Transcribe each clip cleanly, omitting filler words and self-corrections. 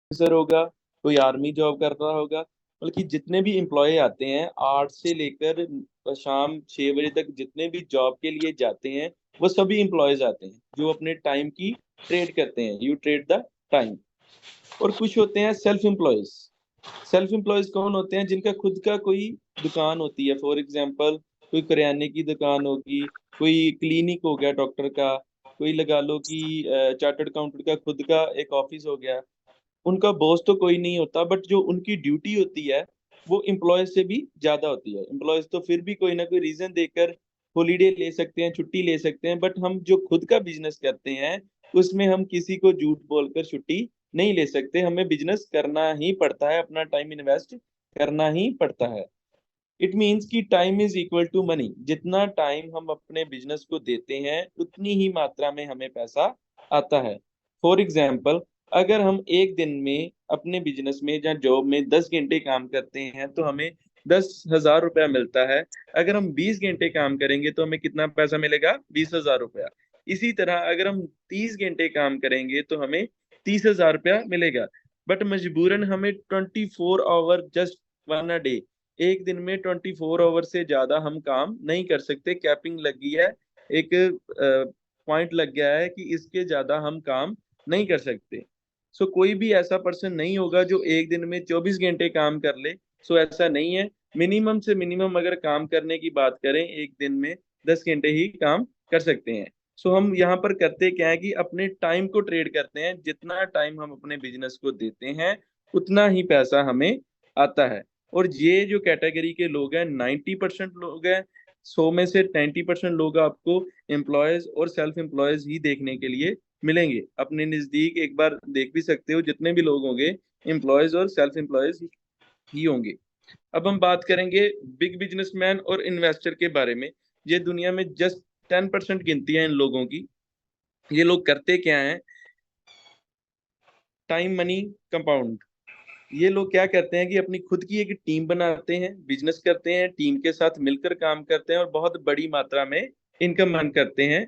Officer होगा, कोई army job कर रहा होगा। बल्कि जितने भी एम्प्लॉय आते हैं 8 से लेकर शाम 6 बजे तक, जितने भी जॉब के लिए जाते हैं वो सभी एम्प्लॉयज आते हैं जो अपने टाइम की ट्रेड करते हैं। You trade the time. और कुछ होते हैं सेल्फ एम्प्लॉयज। सेल्फ एम्प्लॉयज कौन होते हैं? जिनका खुद का कोई दुकान होती है। फॉर एग्जाम्पल कोई करियाने की दुकान होगी, कोई क्लिनिक हो गया डॉक्टर का, कोई लगा लो कि चार्टर्ड अकाउंटेंट का खुद का एक ऑफिस हो गया। उनका बॉस तो कोई नहीं होता, बट जो उनकी ड्यूटी होती है वो एम्प्लॉयज से भी ज्यादा होती है। एम्प्लॉयज तो फिर भी कोई ना कोई रीजन देकर हॉलीडे ले सकते हैं, छुट्टी ले सकते हैं, बट हम जो खुद का बिजनेस करते हैं उसमें हम किसी को झूठ बोलकर छुट्टी नहीं ले सकते। हमें बिजनेस करना ही पड़ता है, अपना टाइम इन्वेस्ट करना ही पड़ता है। इट मीन्स कि time is equal to money. जितना टाइम हम अपने बिजनेस को देते हैं उतनी ही मात्रा में हमें पैसा आता है। फॉर एग्जाम्पल अगर हम एक दिन में अपने बिजनेस में या जॉब में 10 घंटे काम करते हैं तो हमें 10,000 रुपया मिलता है। अगर हम 20 घंटे काम करेंगे तो हमें कितना पैसा मिलेगा? 20,000 रुपया। इसी तरह अगर हम 30 घंटे काम करेंगे तो हमें 30,000 रुपया मिलेगा। बट मजबूरन हमें 24 hour just one a day, एक दिन में 24 आवर से ज्यादा हम काम नहीं कर सकते। कैपिंग लगी है, एक पॉइंट लग गया है कि इसके ज्यादा हम काम नहीं कर सकते। सो कोई भी ऐसा पर्सन नहीं होगा जो एक दिन में 24 घंटे काम कर ले। सो ऐसा नहीं है। मिनिमम से मिनिमम अगर काम करने की बात करें एक दिन में 10 घंटे ही काम कर सकते हैं। सो हम यहाँ पर करते क्या है कि अपने टाइम को ट्रेड करते हैं। जितना टाइम हम अपने बिजनेस को देते हैं उतना ही पैसा हमें आता है। और ये जो कैटेगरी के लोग हैं 90% लोग हैं। 100 में से 90% लोग आपको एम्प्लॉयज और सेल्फ एम्प्लॉयज ही देखने के लिए मिलेंगे। अपने नजदीक एक बार देख भी सकते हो, जितने भी लोग होंगे एम्प्लॉयज और सेल्फ एम्प्लॉयज ही होंगे। अब हम बात करेंगे बिग बिजनेसमैन और इन्वेस्टर के बारे में। ये दुनिया में जस्ट 10% गिनती है इन लोगों की। ये लोग करते क्या हैं? Time money compound. ये लोग क्या करते हैं कि अपनी खुद की एक टीम बनाते हैं, बिजनेस करते हैं, टीम के साथ मिलकर काम करते हैं और बहुत बड़ी मात्रा में इनकम अर्न करते हैं।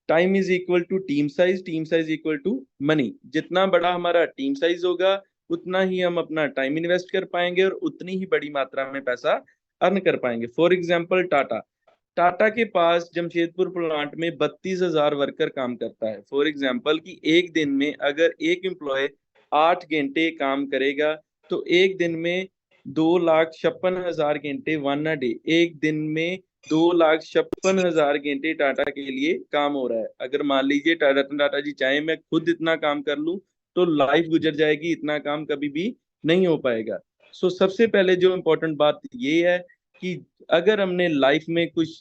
Time is equal to team size equal to money. जितना बड़ा हमारा टीम साइज होगा उतना ही हम अपना टाइम इन्वेस्ट कर पाएंगे और उतनी ही बड़ी मात्रा में पैसा अर्न कर पाएंगे। For example Tata. टाटा के पास जमशेदपुर प्लांट में 32,000 वर्कर काम करता है। फॉर एग्जाम्पल कि एक दिन में अगर एक एम्प्लॉय 8 घंटे काम करेगा तो एक दिन में 2,56,000 घंटे, वन अ डे, एक दिन में 2,56,000 घंटे टाटा के लिए काम हो रहा है। अगर मान लीजिए टाटा टाटा जी चाहे मैं खुद इतना काम कर लूं तो लाइफ गुजर जाएगी, इतना काम कभी भी नहीं हो पाएगा। सो सबसे पहले जो इम्पोर्टेंट बात ये है कि अगर हमने लाइफ में कुछ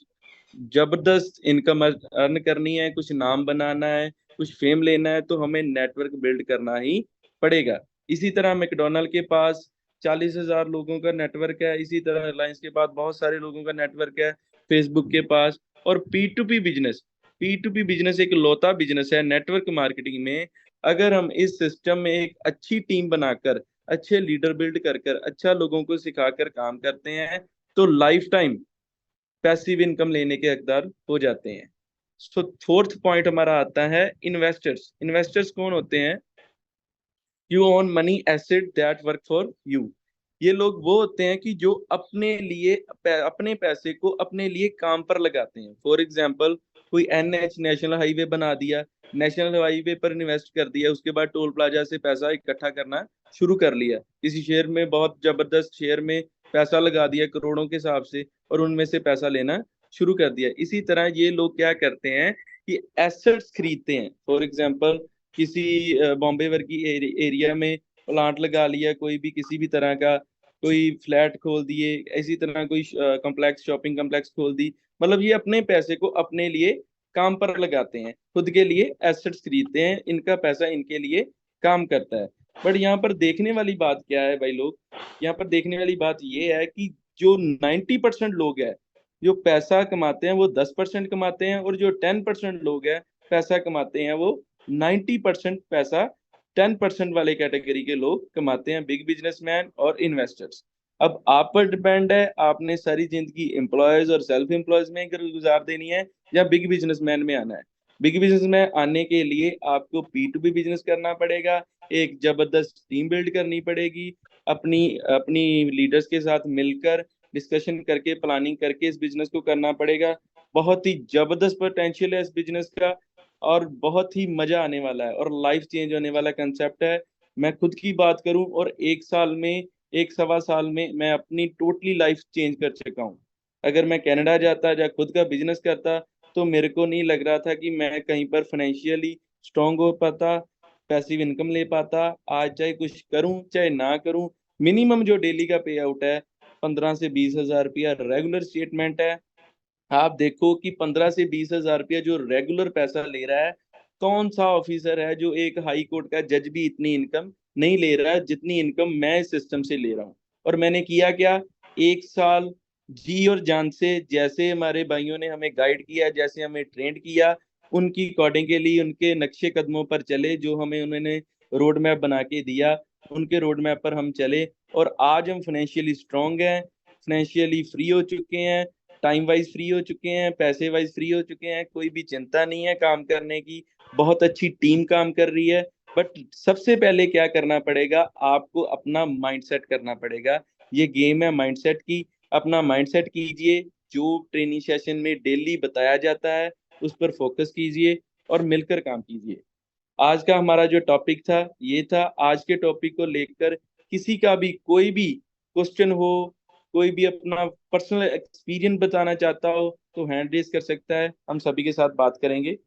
जबरदस्त इनकम अर्न करनी है, कुछ नाम बनाना है, कुछ फेम लेना है, तो हमें नेटवर्क बिल्ड करना ही पड़ेगा। इसी तरह मैकडोनल्ड के पास 40,000 लोगों का नेटवर्क है। इसी तरह रिलायंस के पास बहुत सारे लोगों का नेटवर्क है, फेसबुक के पास। और पी टू पी बिजनेस एक लौता बिजनेस है नेटवर्क मार्केटिंग में। अगर हम इस सिस्टम में एक अच्छी टीम बनाकर, अच्छे लीडर बिल्ड कर कर, अच्छा लोगों को सिखाकर काम करते हैं तो लाइफ टाइम पैसिव इनकम लेने के हकदार हो जाते हैं। सो फोर्थ पॉइंट हमारा आता है इन्वेस्टर्स। इन्वेस्टर्स कौन होते हैं? You own money asset that work for you. ये लोग वो होते हैं कि जो अपने लिए अपने पैसे को अपने लिए काम पर लगाते हैं। फॉर एग्जाम्पल कोई एनएच नेशनल हाईवे बना दिया, नेशनल हाईवे पर इन्वेस्ट कर दिया, उसके बाद टोल प्लाजा से पैसा इकट्ठा करना शुरू कर लिया। किसी शेयर में बहुत जबरदस्त शेयर में पैसा लगा दिया करोड़ों के हिसाब से और उनमें से पैसा लेना शुरू कर दिया। इसी तरह ये लोग क्या करते हैं कि एसेट्स खरीदते हैं। फॉर एग्जाम्पल किसी बॉम्बे वर्गी एरिया में प्लांट लगा लिया, कोई भी किसी भी तरह का, कोई फ्लैट खोल दिए, इसी तरह कोई कॉम्प्लेक्स, शॉपिंग कॉम्प्लेक्स खोल दी। मतलब ये अपने पैसे को अपने लिए काम पर लगाते हैं, खुद के लिए एसेट्स खरीदते हैं, इनका पैसा इनके लिए काम करता है। बट यहाँ पर देखने वाली बात क्या है भाई लोग? यहाँ पर देखने वाली बात ये है कि जो 90% लोग हैं जो पैसा कमाते हैं वो 10% कमाते हैं, और जो 10% लोग हैं पैसा कमाते हैं वो 90% पैसा 10% वाले कैटेगरी के लोग कमाते हैं, बिग बिजनेसमैन और इन्वेस्टर्स। अब आप पर डिपेंड है, आपने सारी जिंदगी एम्प्लॉयज और सेल्फ एम्प्लॉयज में गुजार देनी है या बिग बिजनेसमैन में आना है। बिग बिजनेस में आने के लिए आपको पी टू बी बिजनेस करना पड़ेगा, एक जबरदस्त टीम बिल्ड करनी पड़ेगी, अपनी अपनी लीडर्स के साथ मिलकर डिस्कशन करके प्लानिंग करके इस बिजनेस को करना पड़ेगा। बहुत ही जबरदस्त पोटेंशियल है इस बिजनेस का, और बहुत ही मजा आने वाला है और लाइफ चेंज होने वाला कंसेप्ट है। मैं खुद की बात करूं और एक साल में, एक सवा साल में मैं अपनी टोटली लाइफ चेंज कर चुका हूं। अगर मैं कनाडा जाता या खुद का बिजनेस करता तो मेरे को नहीं लग रहा था कि मैं कहीं पर फाइनेंशियली स्ट्रांग हो पाता, पैसिव इनकम ले पाता। आज चाहे कुछ करूं चाहे ना करूं, मिनिमम जो डेली का पे आउट है 15 से 20 हजार रुपया रेगुलर स्टेटमेंट है। आप देखो कि 15 से 20 हजार रुपया जो रेगुलर पैसा ले रहा है, कौन सा ऑफिसर है जो एक हाई कोर्ट का जज भी इतनी इनकम नहीं ले रहा है जितनी इनकम मैं इस सिस्टम से ले रहा हूँ। और मैंने किया क्या, एक साल जी और जान से, जैसे हमारे भाइयों ने हमें गाइड किया, जैसे हमें ट्रेंड किया, उनकी अकॉर्डिंगली उनके नक्शे कदमों पर चले, जो हमें उन्होंने रोड मैप बना के दिया, उनके रोड मैप पर हम चले। और आज हम फाइनेंशियली स्ट्रांग हैं, फाइनेंशियली फ्री हो चुके हैं, टाइम वाइज फ्री हो चुके हैं, पैसे वाइज फ्री हो चुके हैं, कोई भी चिंता नहीं है काम करने की। बहुत अच्छी टीम काम कर रही है। बट सबसे पहले क्या करना पड़ेगा, आपको अपना माइंडसेट करना पड़ेगा। ये गेम है माइंडसेट की। अपना माइंडसेट कीजिए, जो ट्रेनिंग सेशन में डेली बताया जाता है उस पर फोकस कीजिए और मिलकर काम कीजिए। आज का हमारा जो टॉपिक था ये था। आज के टॉपिक को लेकर किसी का भी कोई भी क्वेश्चन हो, कोई भी अपना पर्सनल एक्सपीरियंस बताना चाहता हो तो हैंड रेज कर सकता है, हम सभी के साथ बात करेंगे।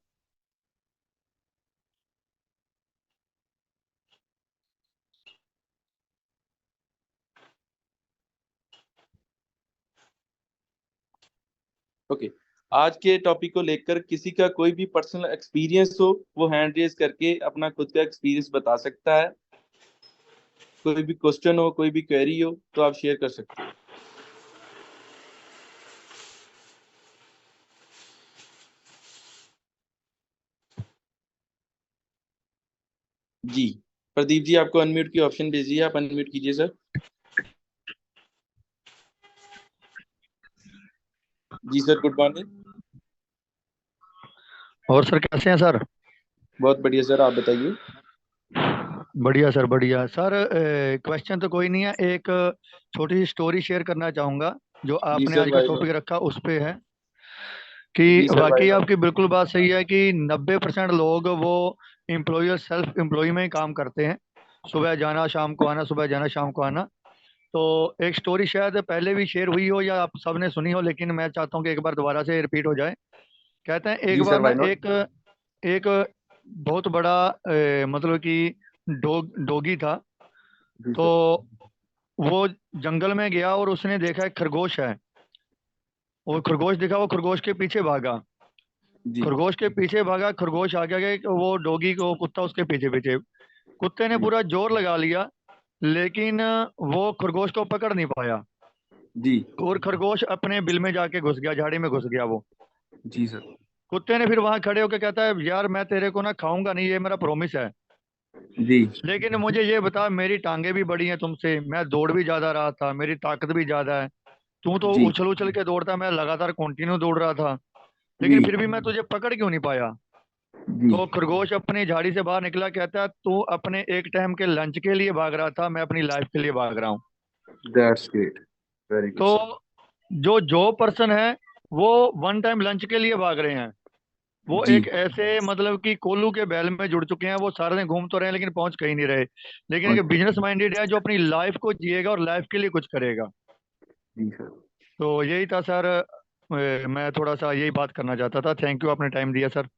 ओके, आज के टॉपिक को लेकर किसी का कोई भी पर्सनल एक्सपीरियंस हो, वो हैंड रेज करके अपना खुद का एक्सपीरियंस बता सकता है। कोई भी क्वेश्चन हो, कोई भी क्वेरी हो तो आप शेयर कर सकते हो। जी, प्रदीप जी आपको अनम्यूट की ऑप्शन भेजी है, आप अनम्यूट कीजिए सर। जी सर, गुड मॉर्निंग। और सर कैसे हैं सर? बहुत बढ़िया सर, आप बताइए। बढ़िया सर, बढ़िया सर। क्वेश्चन तो कोई नहीं है, एक छोटी सी स्टोरी शेयर करना चाहूँगा जो जी आपने सर, आज का वाई टॉपिक नॉट। रखा उस पे है कि जी सर, वाई वाकई नॉट। आपकी बिल्कुल बात सही है कि 90% लोग वो एम्प्लॉय और सेल्फ एम्प्लॉय में ही काम करते हैं। सुबह जाना शाम को आना, सुबह जाना शाम को आना। तो एक स्टोरी शायद पहले भी शेयर हुई हो या आप सबने सुनी हो, लेकिन मैं चाहता हूँ कि एक बार दोबारा से रिपीट हो जाए। कहते हैं एक जी बार सर, ना वाई नॉट। एक एक बहुत बड़ा मतलब कि डोगी था। जी तो सर। वो जंगल में गया और उसने देखा एक खरगोश है। वो खरगोश दिखा, वो खरगोश के पीछे भागा। जी खरगोश के पीछे भागा, खरगोश आगे आगे, वो डोगी को कुत्ता उसके पीछे पीछे। कुत्ते ने जी पूरा जोर लगा लिया, लेकिन वो खरगोश को पकड़ नहीं पाया। जी और खरगोश अपने बिल में जाके घुस गया, झाड़ी में घुस गया वो। जी सर। कुत्ते ने फिर वहां खड़े होकर कहता है, यार मैं तेरे को ना खाऊंगा नहीं, ये मेरा प्रॉमिस है। जी लेकिन मुझे ये बता, मेरी टांगे भी बड़ी हैं तुमसे, मैं दौड़ भी ज्यादा रहा था, मेरी ताकत भी ज्यादा है। तू तो जी उछल उछल के दौड़ता, मैं लगातार कंटिन्यू दौड़ रहा था, जी लेकिन फिर भी मैं तुझे पकड़ क्यों नहीं पाया। जी। तो खरगोश अपनी झाड़ी से बाहर निकला, कहता है तू अपने एक टाइम के लंच के लिए भाग रहा था, मैं अपनी लाइफ के लिए भाग रहा हूँ। That's great. वेरी गुड तो सर। जो पर्सन है वो वन टाइम लंच के लिए भाग रहे हैं, वो जी एक ऐसे मतलब कि कोल्लू के बैल में जुड़ चुके हैं। वो सारे दिन घूम तो रहे हैं लेकिन पहुंच कहीं नहीं रहे। लेकिन एक ओके। बिजनेस माइंडेड है जो अपनी लाइफ को जिएगा और लाइफ के लिए कुछ करेगा। जी सर। तो यही था सर। मैं थोड़ा सा यही बात करना चाहता था। थैंक यू, आपने टाइम दिया sir.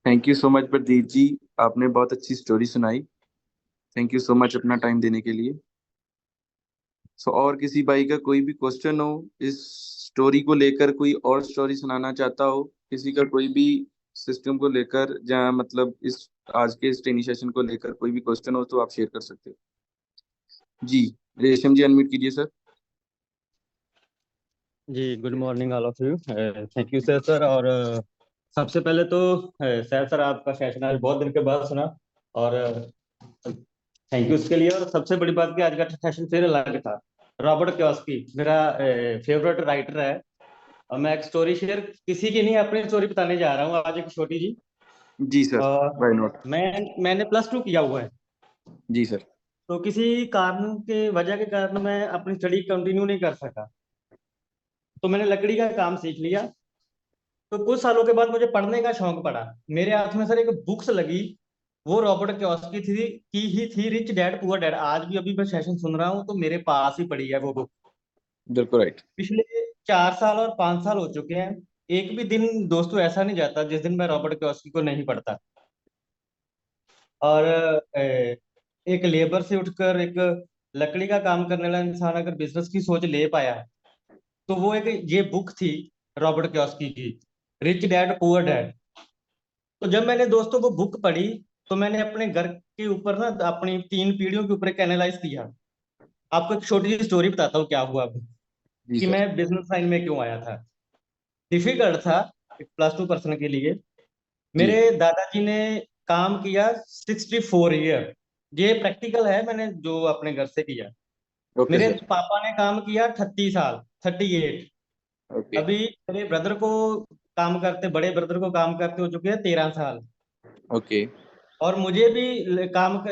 Thank you so much Pradeep ji, आपने बहुत अच्छी स्टोरी सुनाई। थैंक यू सो मच अपना टाइम देने के लिए। सो और किसी भाई का कोई भी क्वेश्चन हो इस स्टोरी को लेकर, कोई और स्टोरी सुनाना चाहता हो, किसी का कोई भी सिस्टम को लेकर, जहाँ मतलब इस आज के इस ट्रेनिंग सेशन को लेकर कोई भी क्वेश्चन हो तो आप शेयर कर सकते हो। जी, रेशम जी अनम्यूट कीजिए सर। जी, good morning all of you. Thank you sir. Sir और सबसे पहले तो सर आपका सेशन आज बहुत दिन के बाद सुना, और थैंक यू उसके लिए। और सबसे बड़ी बात कि आज का सेशन फिर अलग था। रॉबर्ट कियोसाकी मेरा फेवरेट राइटर है, और मैं एक स्टोरी शेयर, किसी की नहीं अपनी स्टोरी बताने जा रहा हूँ आज, एक छोटी जी। जी सर, अ, वाई नॉट। मैंने प्लस टू किया हुआ है, जी सर। तो किसी कारण के वजह के कारण मैं अपनी स्टडी कंटिन्यू नहीं कर सका। तो मैंने लकड़ी का काम सीख लिया। तो कुछ सालों के बाद मुझे पढ़ने का शौक पड़ा। मेरे हाथ में सर एक बुक्स लगी, वो रॉबर्ट कियोसाकी की ही थी, रिच डैड पुअर डैड। आज भी अभी मैं सेशन सुन रहा हूँ तो मेरे पास ही पड़ी है वो बुक। बिल्कुल राइट। पिछले 4 साल और 5 साल हो चुके हैं, एक भी दिन दोस्तों ऐसा नहीं जाता जिस दिन मैं रॉबर्ट कियोसाकी को नहीं पढ़ता। और एक लेबर से उठकर एक लकड़ी का काम करने वाला इंसान अगर बिजनेस की सोच ले पाया, तो वो एक ये बुक थी रॉबर्ट कियोसाकी की, रिच डैड पुअर डैड। तो जब मैंने दोस्तों वो बुक पढ़ी, तो मैंने अपने घर के ऊपर ना अपनी 3 पीढ़ियों के ऊपर एक एनालाइज किया। आपको एक छोटी सी स्टोरी बताता हूँ क्या हुआ अब, जी कि सर। मैं बिजनेस लाइन में क्यों आया था। डिफिकल्ट था एक +2 पर्सन के लिए। जी। मेरे दादाजी ने काम किया 64 ईयर। ये प्रैक्टिकल है, मैंने जो अपने घर से किया। ओके मेरे सर। पापा ने काम किया 38 साल, 38। ओके। अभी मेरे ब्रदर को काम करते, बड़े ब्रदर को काम करते हो चुके हैं 13 साल। ओके। और मुझे भी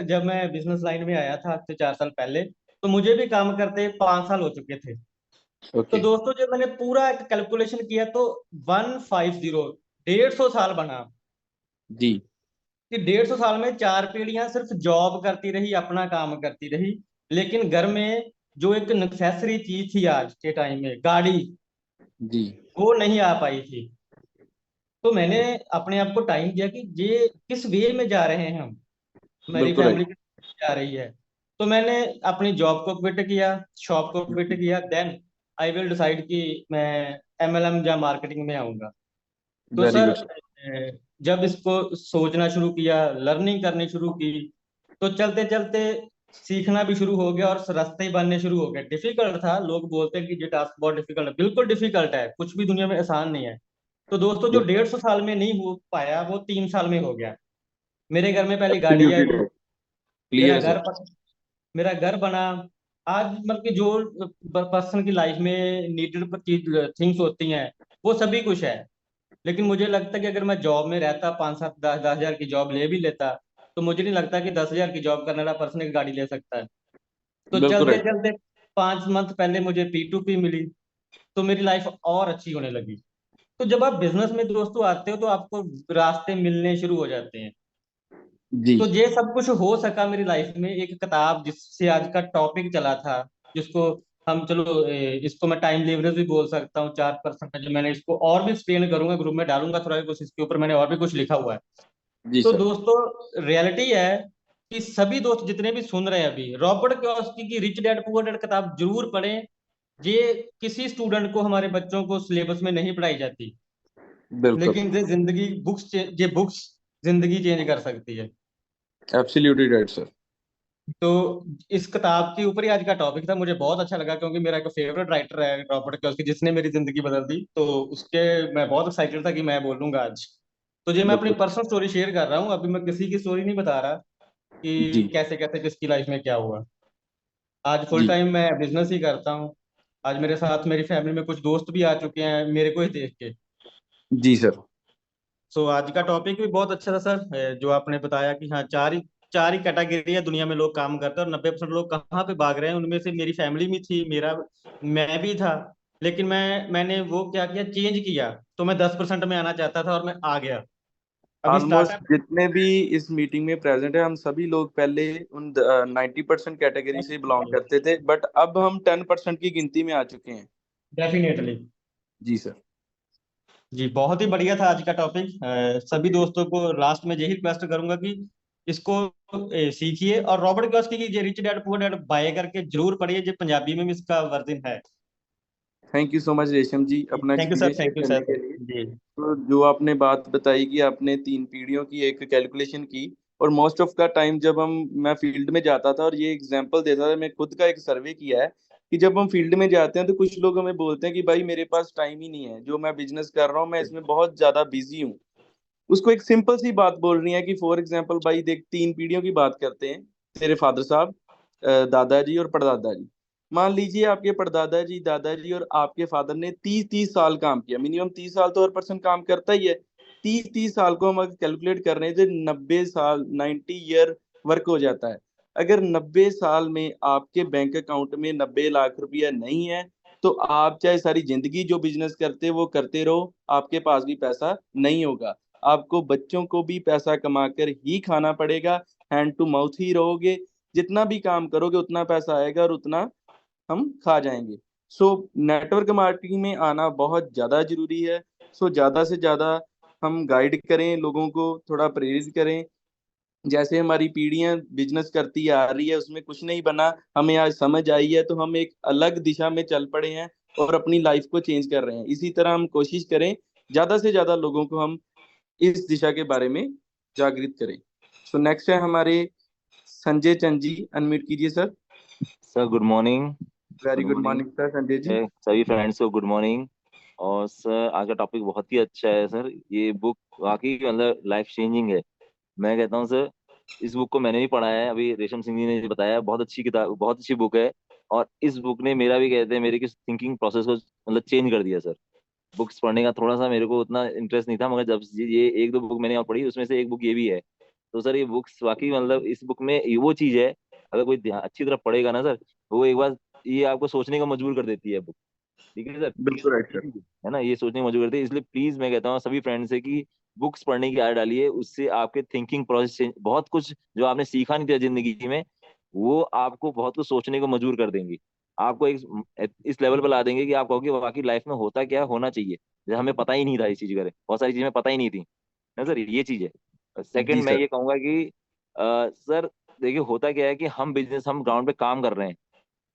जब मैं बिजनेस लाइन में आया था आज से 4 साल पहले, तो मुझे भी काम करते 5 साल हो चुके थे। तो ओके। दोस्तों जब मैंने पूरा एक कैलकुलेशन किया तो 150, 150 साल बना। जी। कि 150 साल में 4 पीढ़ियां सिर्फ जॉब करती रही, अपना काम करती रही, लेकिन घर में जो एक नेसेसरी चीज थी आज के टाइम में, गाड़ी, जी। वो नहीं आ पाई थी। तो मैंने अपने आप को टाइम दिया कि ये किस वे में जा रहे हैं हम, मेरी बिल्कुल फैमिली राइट। किस वे में जा रही है। तो मैंने अपनी जॉब को क्विट किया, शॉप को क्विट किया, देन आई विल डिसाइड कि मैं MLM या मार्केटिंग में आऊंगा। तो वेरी सर गुड। जब इसको सोचना शुरू किया, लर्निंग करनी शुरू की, तो चलते चलते सीखना भी शुरू हो गया और रास्ते ही बनने शुरू हो गए। डिफिकल्ट था, लोग बोलते हैं कि ये टास्क बहुत डिफिकल्ट है, बिल्कुल डिफिकल्ट है, कुछ भी दुनिया में आसान नहीं है। तो दोस्तों जो 150 साल में नहीं हो पाया वो 3 साल में हो गया। मेरे घर में पहले गाड़ी एब्सोल्युटली आई, राइट। क्लियर मेरा है घर सर। मेरा घर बना। आज मतलब कि जो पर्सन की लाइफ में नीडेड चीज थिंग्स होती हैं, वो सभी कुछ है। लेकिन मुझे लगता है कि अगर मैं जॉब में रहता, 5, 7, 10 10 हजार की जॉब ले भी लेता, तो मुझे नहीं लगता कि 10 हजार की जॉब करने वाला पर्सन एक गाड़ी ले सकता है। तो बिल्कुल चलते राइट। चलते 5 मंथ पहले मुझे P2P मिली, तो मेरी लाइफ और अच्छी होने लगी। तो जब आप बिजनेस में दोस्तों आते हो तो आपको रास्ते मिलने शुरू हो जाते हैं। जी। तो ये सब कुछ हो सका मेरी लाइफ में एक किताब जिससे आज का टॉपिक चला था, जिसको हम चलो इसको मैं टाइम लीवरेज भी बोल सकता हूँ। 4% जो मैंने इसको और भी एक्सप्लेन करूंगा, ग्रुप में डालूंगा थोड़ा कुछ, इसके ऊपर मैंने और भी कुछ लिखा हुआ है। जी तो सर। दोस्तों रियलिटी है कि सभी दोस्त जितने भी सुन रहे हैं अभी, रॉबर्ट कियोसाकी की रिच डैड पुअर डैड किताब जरूर पढ़ें। ये किसी स्टूडेंट को, हमारे बच्चों को सिलेबस में नहीं पढ़ाई जाती, बिल्कुल। लेकिन ये बुक्स जिंदगी चेंज कर सकती है। Absolutely right sir. तो इस किताब के ऊपर ही आज का टॉपिक था। मुझे बहुत अच्छा लगा क्योंकि मेरा एक फेवरेट राइटर है रॉबर्ट कियोसाकी, जिसने मेरी जिंदगी बदल दी। तो उसके मैं बहुत एक्साइटेड था कि मैं बोलूंगा आज। तो ये मैं अपनी बिल्कुल। पर्सनल स्टोरी शेयर कर रहा हूँ, अभी मैं किसी की स्टोरी नहीं बता रहा जी। कि कैसे कैसे किसकी लाइफ में क्या हुआ। आज फुल जी। टाइम मैं बिजनेस ही करता हूँ। आज मेरे साथ मेरी फैमिली में कुछ दोस्त भी आ चुके हैं मेरे को ही देख के। जी सर। सो आज का टॉपिक भी बहुत अच्छा था सर, जो आपने बताया कि हाँ, चार ही कैटेगरी है दुनिया में लोग काम करते हैं, और 90% लोग कहाँ पे भाग रहे हैं। उनमें से मेरी फैमिली भी थी, मैं भी था। लेकिन मैंने वो क्या किया, चेंज किया। तो मैं 10% में आना चाहता था और मैं आ गया। अभी ऑलमोस्ट स्टार्टअप जितने भी इस मीटिंग में प्रेजेंट है हम सभी लोग पहले उन 90% कैटेगरी से बिलोंग करते थे, बट अब हम 10% की गिनती में आ चुके हैं। डेफिनेटली। जी सर। जी बहुत ही बढ़िया था आज का टॉपिक। सभी दोस्तों को लास्ट में यही रिक्वेस्ट करूंगा कि इसको सीखिए, और रॉबर्ट कियोसाकी की ये rich dad poor dad buy करके जरूर पढ़िए। ये पंजाबी में भी इसका वर्जन है। थैंक यू सो मच रेशम जी अपना thank you sir, experience share thank you करने सर। के लिए। जी। तो जो आपने बात बताई कि आपने 3 पीढ़ियों की एक कैलकुलेशन की, और मोस्ट ऑफ का टाइम जब हम मैं फील्ड में जाता था और ये एग्जांपल देता था, मैं खुद का एक सर्वे किया है कि जब हम फील्ड में जाते हैं तो कुछ लोग हमें बोलते हैं कि भाई मेरे पास टाइम ही नहीं है, जो मैं बिजनेस कर रहा हूँ मैं इसमें बहुत ज्यादा बिजी हूँ। उसको एक सिंपल सी बात बोल रही है कि फॉर एग्जाम्पल भाई देख, 3 पीढ़ियों की बात करते हैं, तेरे फादर साहब, दादाजी और परदादा जी। मान लीजिए आपके परदादा जी, दादाजी और आपके फादर ने 30-30 साल काम किया, मिनिमम 30 साल तो हर पर्सन काम करता ही है। 30-30 साल को हम अगर कैलकुलेट कर रहे हैं तो 90 साल, 90 ईयर वर्क हो जाता है। अगर 90 साल में आपके बैंक अकाउंट में 90 लाख रुपया नहीं है, तो आप चाहे सारी जिंदगी जो बिजनेस करते वो करते रहो, आपके पास भी पैसा नहीं होगा। आपको बच्चों को भी पैसा कमाकर ही खाना पड़ेगा, हैंड टू माउथ ही रहोगे। जितना भी काम करोगे उतना पैसा आएगा और उतना हम खा जाएंगे। सो नेटवर्क मार्केटिंग में आना बहुत ज़्यादा जरूरी है। सो ज़्यादा से ज़्यादा हम गाइड करें, लोगों को थोड़ा प्रेरित करें। जैसे हमारी पीढ़ियां बिजनेस करती आ रही है, उसमें कुछ नहीं बना, हमें आज समझ आई है, तो हम एक अलग दिशा में चल पड़े हैं और अपनी लाइफ को चेंज कर रहे हैं। इसी तरह हम कोशिश करें ज़्यादा से ज़्यादा लोगों को हम इस दिशा के बारे में जागृत करें। सो नेक्स्ट है हमारे संजय चंद जी, अनम्यूट कीजिए sir. Sir good morning. Very good good morning morning sir Sanjay ji. सभी फ्रेंड्स को गुड मॉर्निंग। और सर आज का टॉपिक बहुत ही अच्छा है सर। ये बुक वाकई मतलब लाइफ चेंजिंग है। मैं कहता हूँ सर, इस बुक को मैंने भी पढ़ा है, अभी रेशम सिंह जी ने बताया, बहुत अच्छी किताब, बहुत अच्छी बुक है। और इस बुक ने मेरा भी कहते हैं मेरी थिंकिंग प्रोसेस को मतलब चेंज कर दिया सर। बुक्स पढ़ने का थोड़ा सा मेरे को उतना इंटरेस्ट नहीं था, मगर जब ये एक दो बुक मैंने और पढ़ी, उसमें से एक बुक ये भी है। तो सर ये बुक्स वाकई मतलब इस बुक में ये वो चीज है, अगर कोई अच्छी तरह पढ़ेगा ना सर, वो एक बार ये आपको सोचने का मजबूर कर देती है बुक। ठीक है सर। बिल्कुल राइट ये सर। चीज़ है ना, ये सोचने को मजबूर करती है। इसलिए प्लीज मैं कहता हूँ सभी फ्रेंड से कि बुक्स पढ़ने की आदत डालिए, उससे आपके थिंकिंग प्रोसेस चेंज, बहुत कुछ जो आपने सीखा नहीं था जिंदगी में, वो आपको बहुत कुछ सोचने को मजबूर कर देंगी। आपको एक इस लेवल पर ला देंगे कि आप कहोगे वाकई लाइफ में होता क्या होना चाहिए, जैसे हमें पता ही नहीं था इस चीज का, बहुत सारी चीजें पता ही नहीं थी ना सर, ये चीज है। जी सेकंड मैं सर। ये कहूंगा कि सर देखिए होता क्या है कि हम ग्राउंड पे काम कर रहे हैं,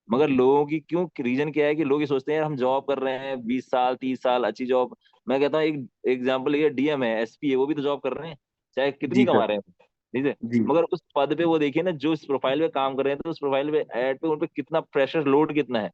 मगर लोगों की क्यों रीजन क्या है कि लोग ये सोचते हैं यार हम जॉब कर रहे हैं 20 साल 30 साल अच्छी जॉब। मैं कहता हूँ एक एग्जांपल ये डीएम है, एसपी है, वो भी तो जॉब कर रहे हैं, चाहे कितनी जी कमा सर। रहे हैं, ठीक है। जी। मगर उस पद पे वो देखिए ना, जो इस प्रोफाइल पे काम कर रहे हैं, तो उस प्रोफाइल पे ऐड पे उन पे कितना प्रेशर लोड कितना है,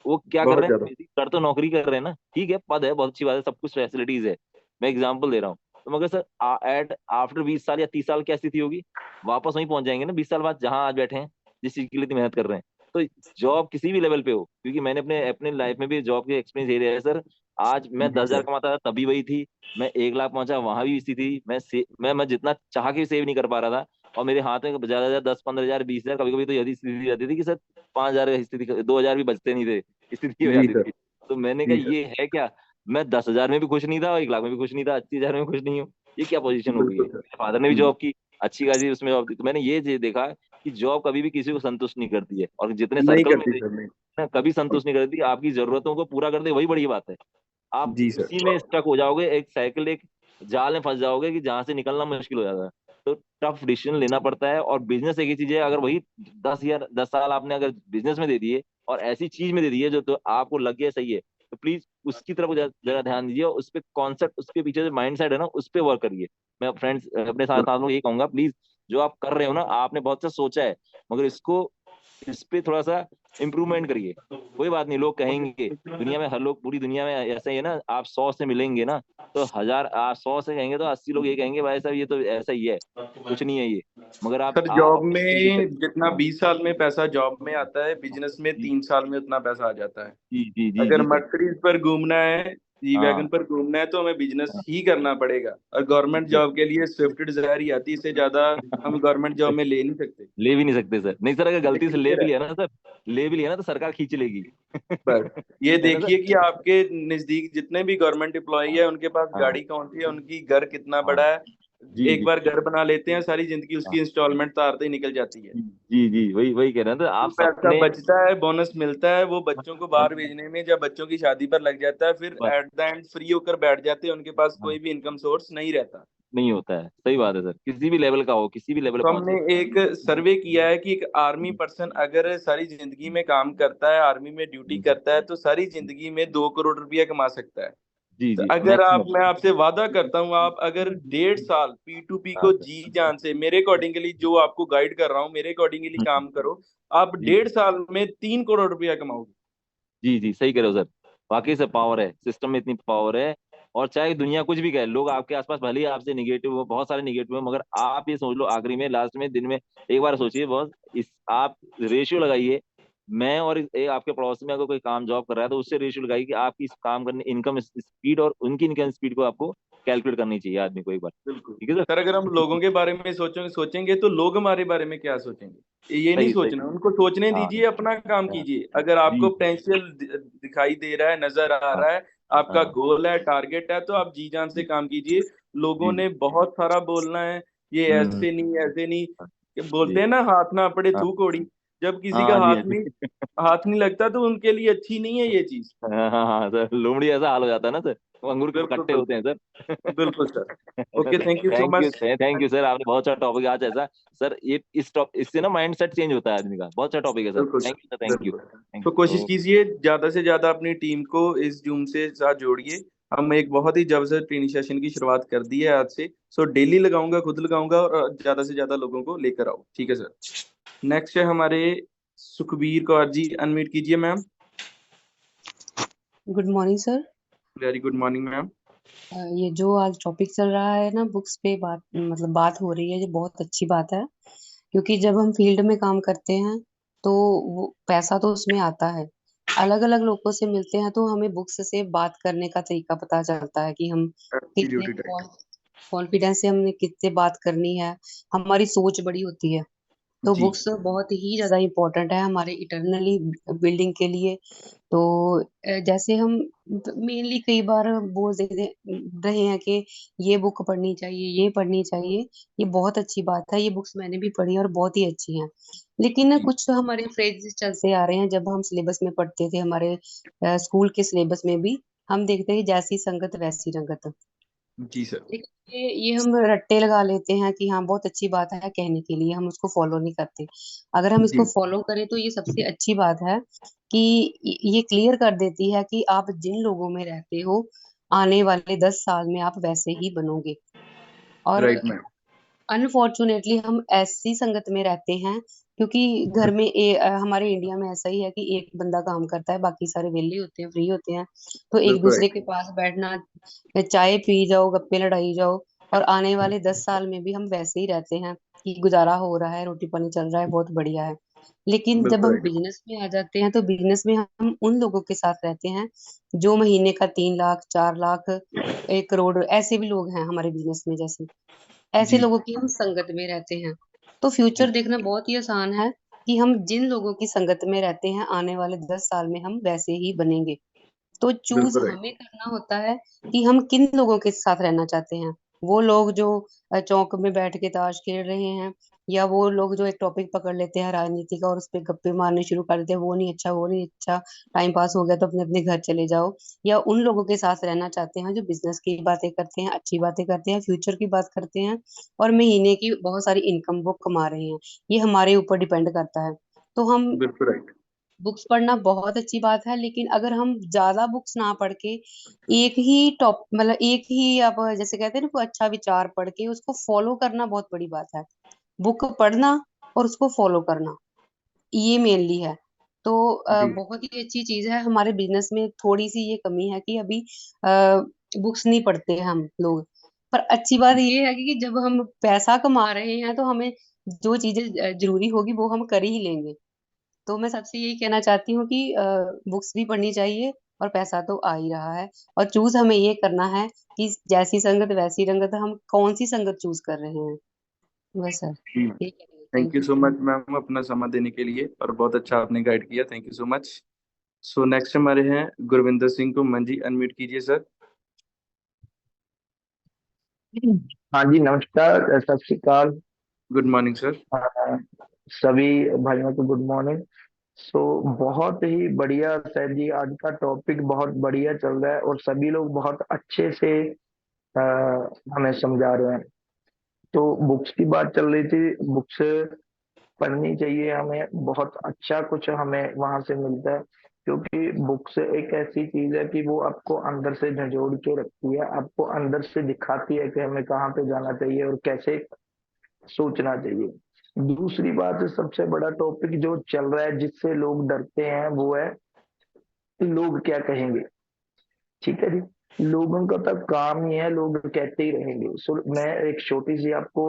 वो क्या कर बहुत रहे हैं, ज्यादा। बेसिक कर तो नौकरी कर रहे हैं ना, ठीक है, पद है, बहुत अच्छी बात है, सब कुछ फैसिलिटीज है, मैं एग्जाम्पल दे रहा हूँ। तो मगर सर एट आफ्टर 20 साल या 30 साल क्या स्थिति होगी, वापस वहीं पहुंच जाएंगे ना 20 साल बाद, जहां आज बैठे हैं, जिस चीज के लिए इतनी मेहनत कर रहे हैं। तो जॉब किसी भी लेवल पे हो, क्योंकि मैंने अपने अपने लाइफ में भी जॉब के एक्सपीरियंस ये रहा है सर। आज मैं जी 10,000 सर। कमाता था तभी वही थी, मैं 1 लाख पहुंचा वहां भी इसी थी, मैं जितना चाह के सेव नहीं कर पा रहा था। और मेरे हाथ में ज्यादा से ज्यादा 10 15 हजार 20 हजार, कभी कभी तो यदि स्थिति जाती थी कि सर 5 हजार की स्थिति, 2 हजार भी बचते नहीं थे, स्थिति हो जी जाती सर। थी। तो मैंने कहा जी सर। ये है क्या, मैं 10 हजार में भी खुश नहीं था और 1 लाख में भी खुश नहीं था, 80 हजार में खुश नहीं हूँ, ये क्या पोजीशन हो गई है। बिल्कुल सर। मेरे फादर ने भी जी। जॉब की, अच्छी खासी उसमें जॉब की, तो मैंने ये चीज देखा कि जॉब कभी भी किसी को संतुष्ट नहीं करती है, और जितने नहीं सर्कल में करती सर, देखिए नहीं। ना, कभी संतुष्ट नहीं करती। आपकी जरूरतों को पूरा कर दे वही बड़ी बात है। आप जी सर। उसी में स्टक हो जाओगे, एक साइकिल, एक जाल में फंस जाओगे कि जहां से निकलना मुश्किल हो जाता है। तो टफ डिसीजन लेना पड़ता है। और बिजनेस एक ही चीज है, अगर वही 10 साल आपने अगर बिजनेस में दे दिए और ऐसी चीज में दे दिए जो तो आपको लग गया सही है, तो प्लीज उसकी तरफ जरा ध्यान दीजिए, और उस पे कॉन्सेप्ट, उसके पीछे जो माइंड सेट है ना, उस पे वर्क करिए। मैं फ्रेंड्स अपने साथ साथ लोग ये कहूंगा, प्लीज जो आप कर रहे हो ना, आपने बहुत सा सोचा है, मगर इसको इस पे थोड़ा सा इम्प्रूवमेंट करिए। कोई बात नहीं, लोग कहेंगे, दुनिया में हर लोग, पूरी दुनिया में ऐसा ही है ना, आप 100 से मिलेंगे ना, तो हजार, आप 100 से कहेंगे तो 80 लोग ये कहेंगे भाई साहब ये तो ऐसा ही है, कुछ नहीं है ये। मगर सर आप जॉब अपने लेवल पे में चलिए। जितना हाँ 20 साल में पैसा जॉब में आता है, बिजनेस में जी 3 साल में उतना पैसा आ जाता है। जी जी जी अगर जी सर। मर्सिडीज पर घूमना है, जी हाँ वैगन पर घूमना है, तो हमें बिजनेस हाँ, ही करना पड़ेगा। और गवर्नमेंट जी जॉब के लिए स्विफ्ट डिजायर ही आती है, इससे ज्यादा हम गवर्नमेंट जॉब सर। में ले नहीं सकते। ले भी नहीं सकते सर, नहीं सर, अगर ये गलती से ले क्लियर भी है। लिया ना सर, ले भी लिया ना तो सरकार खींच लेगी। बस ये है ना सर। देखिए कि आपके नजदीक जितने भी गवर्नमेंट एम्प्लॉय है, उनके पास हाँ गाड़ी कौन सी है, उनकी घर कितना हाँ बड़ा है। जी एक जी बार घर बना लेते हैं, सारी जिंदगी हाँ उसकी इंस्टॉलमेंट तारते ही निकल जाती है। जी जी, वही वही कह रहे हैं, तो जो आप पैसा सपने, बचता है, बोनस मिलता है, वो बच्चों को बाहर भेजने में, जब बच्चों की शादी पर लग जाता है, फिर बस, एट द एंड फ्री होकर बैठ जाते हैं, उनके पास हाँ, कोई भी इनकम सोर्स नहीं रहता। नहीं होता है, सही बात है सर, किसी भी लेवल का हो, किसी भी लेवल पे तो हमने पहुंचे। एक सर्वे किया है कि एक आर्मी पर्सन अगर सारी जिंदगी में काम करता है, आर्मी में ड्यूटी करता है, तो सारी जिंदगी में 2 करोड़ रुपया कमा सकता है। जी तो जी अगर आप, मैक्सिमम। मैं आपसे वादा करता हूँ, आप अगर 1.5 साल P2P हाँ को सर। जी जान से, मेरे अकॉर्डिंगली जो आपको गाइड कर रहा हूँ, मेरे अकॉर्डिंगली हम्म, काम करो, आप जी 1.5 साल में 3 करोड़ रुपया कमाओगे। जी जी, सही कह रहे हो सर, वाकई से पावर है, सिस्टम में इतनी पावर है। और चाहे दुनिया कुछ भी कहे, लोग आपके आसपास भले ही आपसे निगेटिव हो, बहुत सारे निगेटिव हो, मगर आप ये सोच लो आखिरी में, लास्ट में, दिन में एक बार सोचिए बॉस, इस आप रेशियो लगाइए, मैं और आपके पड़ोस में अगर कोई काम जॉब कर रहा है, तो उससे रेशियो लगाइए कि आपकी इस काम करने इनकम स्पीड और उनकी इनकम स्पीड को आपको कैलकुलेट करनी चाहिए आदमी को एक बार। बिल्कुल ठीक है सर। सर, अगर हम लोगों के बारे में सोचेंगे तो लोग हमारे बारे में क्या सोचेंगे, ये नहीं सही सही। सोचना, उनको सोचने हाँ दीजिए, अपना काम हाँ, कीजिए। अगर जी आपको सर। पोटेंशियल दिखाई दे रहा है, नजर आ हाँ रहा है, आपका हाँ, गोल है, टारगेट है, तो आप जी जान से काम कीजिए। लोगों जी। ने बहुत सारा बोलना है, ये हम्म। ऐसे नहीं ऐसे नहीं, कि जी। बोलते हैं ना, हाथ ना पड़े हाँ थू कोड़ी। जब किसी का हाँ जी, हाँ जी। हाथ नहीं लगता तो उनके लिए अच्छी नहीं है ये चीज। हाँ हाँ हाँ सर, लोमड़ी ऐसा हाल हो जाता है ना सर, वो अंगूर के बिल्कुल कट्टे होते हैं बिल्कुल। सर। बिल्कुल सर। है ना okay, sir. Thank you so thank you, much. Thank you sir, आपने बहुत अच्छा टॉपिक आज ऐसा। सर ये इस टॉप इससे ना माइंड सेट चेंज होता है आदमी का। बहुत अच्छा टॉपिक है सर। बिल्कुल thank sir. You sir, thank you, बिल्कुल। थैंक तो कोशिश यू। कीजिए ज्यादा से ज्यादा अपनी टीम को इस जूम से साथ जोड़िए। हम एक बहुत ही जबरदस्त ट्रेनिंग सेशन की शुरुआत कर दी है आज से। सो डेली लगाऊंगा, खुद लगाऊंगा, और ज्यादा से ज्यादा लोगों को लेकर आओ, ठीक है सर। नेक्स्ट है हमारे सुखबीर कौर जी, अनम्यूट कीजिए ma'am. Good morning sir. Very good morning ma'am. ये जो आज टॉपिक चल रहा है ना, बुक्स पे बात मतलब बात हो रही है, ये बहुत अच्छी बात है। क्योंकि जब हम फील्ड में काम करते हैं तो वो पैसा तो उसमें आता है। अलग अलग लोगों से मिलते हैं तो हमें बुक्स से बात करने का तरीका पता चलता है कि हम कितने एब्सोल्युटली राइट। कॉन्फिडेंस से हमने कितने बात करनी है। हमारी सोच बड़ी होती है। तो जी बुक्स बहुत ही ज्यादा इम्पोर्टेंट है हमारे इटरनली बिल्डिंग के लिए। तो जैसे हम मेनली कई बार बोल देते रहे हैं कि ये बुक पढ़नी चाहिए, ये पढ़नी चाहिए। ये बहुत अच्छी बात है, ये बुक्स मैंने भी पढ़ी और बहुत ही अच्छी हैं। लेकिन जी कुछ हमारे फ्रेजेस चलते आ रहे हैं, जब हम सिलेबस में पढ़ते थे हमारे स्कूल के सिलेबस में भी हम देखते हैं जैसी संगत वैसी रंगत। जी सर। लेकिन ये हम रट्टे लगा लेते हैं कि हाँ बहुत अच्छी बात है कहने के लिए, हम उसको फॉलो नहीं करते। अगर हम इसको जी फॉलो करें तो ये सबसे अच्छी बात है कि ये क्लियर कर देती है कि आप जिन लोगों में रहते हो आने वाले 10 साल में आप वैसे ही बनोगे। और राइट मैम। अनफॉर्चुनेटली हम ऐसी संगत में रहते हैं क्योंकि घर में हमारे इंडिया में ऐसा ही है कि एक बंदा काम करता है, बाकी सारे वेले होते हैं, फ्री होते हैं। तो एक बिल्कुल दूसरे राइट। के पास बैठना, चाय पी जाओ, गप्पे लड़ाई जाओ। और आने वाले 10 साल में भी हम वैसे ही रहते हैं कि गुजारा हो रहा है, रोटी पानी चल रहा है, बहुत बढ़िया है। लेकिन जब बिल्कुल हम राइट। बिजनेस में आ जाते हैं तो बिजनेस में हम उन लोगों के साथ रहते हैं जो महीने का 3 लाख 4 लाख 1 करोड़, ऐसे भी लोग हैं हमारे बिजनेस में। जैसे ऐसे जी लोगों की हम संगत में रहते हैं। तो फ्यूचर देखना बहुत ही आसान है कि हम जिन लोगों की संगत में रहते हैं आने वाले 10 साल में हम वैसे ही बनेंगे। तो चूज बिल्कुल राइट। हमें करना होता है कि हम किन लोगों के साथ रहना चाहते हैं। वो लोग जो चौक में बैठ के ताश खेल रहे हैं, या वो लोग जो एक टॉपिक पकड़ लेते हैं राजनीति का और उस पर गप्पे मारने शुरू कर देते हैं, वो नहीं अच्छा, वो नहीं अच्छा, टाइम पास हो गया तो अपने अपने घर चले जाओ। या उन लोगों के साथ रहना चाहते हैं जो बिजनेस की बातें करते हैं, अच्छी बातें करते हैं, फ्यूचर की बात करते हैं, और महीने की बहुत सारी इनकम वो कमा रहे हैं। ये हमारे ऊपर डिपेंड करता है। तो हम बिल्कुल राइट। बुक्स पढ़ना बहुत अच्छी बात है, लेकिन अगर हम ज्यादा बुक्स ना पढ़ के एक ही टॉप मतलब एक ही, आप जैसे कहते हैं ना, कोई अच्छा विचार पढ़ के उसको फॉलो करना बहुत बड़ी बात है। बुक पढ़ना और उसको फॉलो करना, ये मेनली है। तो जी बहुत ही अच्छी चीज है। हमारे बिजनेस में थोड़ी सी ये कमी है कि अभी बुक्स नहीं पढ़ते हैं हम लोग। पर अच्छी बात ये है कि जब हम पैसा कमा रहे हैं तो हमें जो चीजें जरूरी होगी वो हम कर ही लेंगे। तो मैं सबसे यही कहना चाहती हूँ कि बुक्स भी पढ़नी चाहिए और पैसा तो आ ही रहा है। और चूज हमें ये करना है कि जैसी संगत वैसी रंगत, हम कौन सी संगत चूज कर रहे हैं। बस सर, जी। ठीक है, thank thank you you. So much ma'am, अपना समय देने के लिए, और बहुत अच्छा आपने गाइड किया, thank you so much. So next हमारे हैं गुरविंदर सिंह को, मंजी, अनम्यूट कीजिए सर। हाँ जी, नमस्कार, सत श्री अकाल। Good morning sir. अ, सभी भाइयों को गुड मॉर्निंग। सो बहुत ही बढ़िया सर जी, आज का टॉपिक बहुत बढ़िया चल रहा है और सभी लोग बहुत अच्छे से अ, हमें समझा रहे हैं। तो बुक्स की बात चल रही थी, बुक्स पढ़नी चाहिए हमें, बहुत अच्छा कुछ हमें वहां से मिलता है। क्योंकि बुक्स एक ऐसी चीज है कि वो आपको अंदर से झंझोड़ के रखती है, आपको अंदर से दिखाती है कि हमें कहाँ पे जाना चाहिए और कैसे सोचना चाहिए। दूसरी बात, सबसे बड़ा टॉपिक जो चल रहा है जिससे लोग डरते हैं वो है लोग क्या कहेंगे। ठीक है जी, लोगों का तो काम ही है, लोग कहते ही रहेंगे। सो मैं एक छोटी सी आपको